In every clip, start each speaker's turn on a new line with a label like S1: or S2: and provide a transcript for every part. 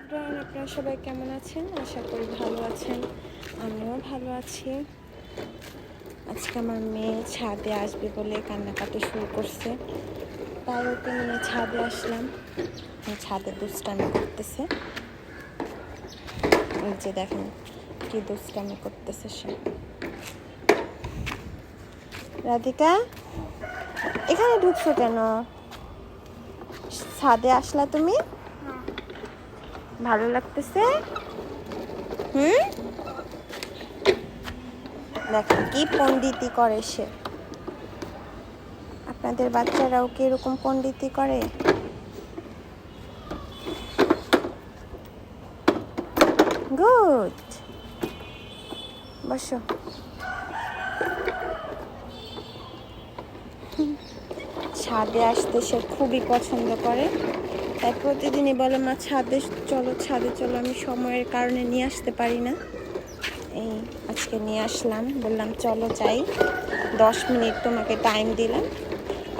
S1: Everyone, আপনারা সবাই কেমন আছেন? আশা করি ভালো আছেন। আমিও ভালো আছি। আজকে আমার মেয়ে ছাদে আসবে বলে কান্নাকাটি শুরু করছে, তাই ওকে নিয়ে ছাদে আসলাম। ছাদে দুষ্টামি করতেছে, এই যে দেখেন কি দুষ্টামি করতেছে সে। রাধিকা, এখানে ঢুকছো কেন? ছাদে আসলা তুমি? ভালো লাগতেছে? দেখেন কি পণ্ডিতি করে সে। আপনাদের বাচ্চারাও কি এরকম পণ্ডিতি করে? গুড, বসো। ছাদে আসতে সে খুবই পছন্দ করে, তাই প্রতিদিনই বলে মা ছাদে চলো, ছাদে চলো। আমি সময়ের কারণে নিয়ে আসতে পারি না, এই আজকে নিয়ে আসলাম। বললাম চলো যাই, 10 মিনিট তোমাকে টাইম দিলাম,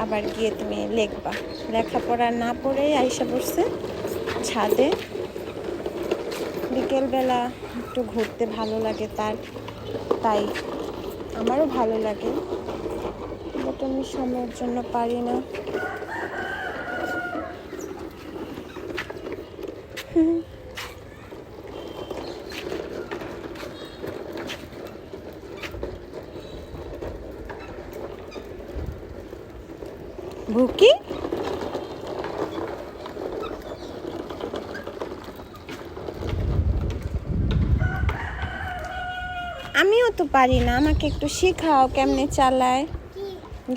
S1: আবার গিয়ে তুমি লিখবা। লেখাপড়া না পড়েই আইসা পড়ছে ছাদে। বিকেলবেলা একটু ঘুরতে ভালো লাগে তার, তাই আমারও ভালো লাগে, বাট আমি সময়ের জন্য পারি না। ভুকি, আমিও তো পারি না, আমাকে একটু শেখাও কেমনে চালায়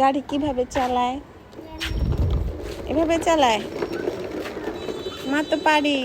S1: গাড়ি, কিভাবে চালায়। এভাবে চালায়? মা তো পারি।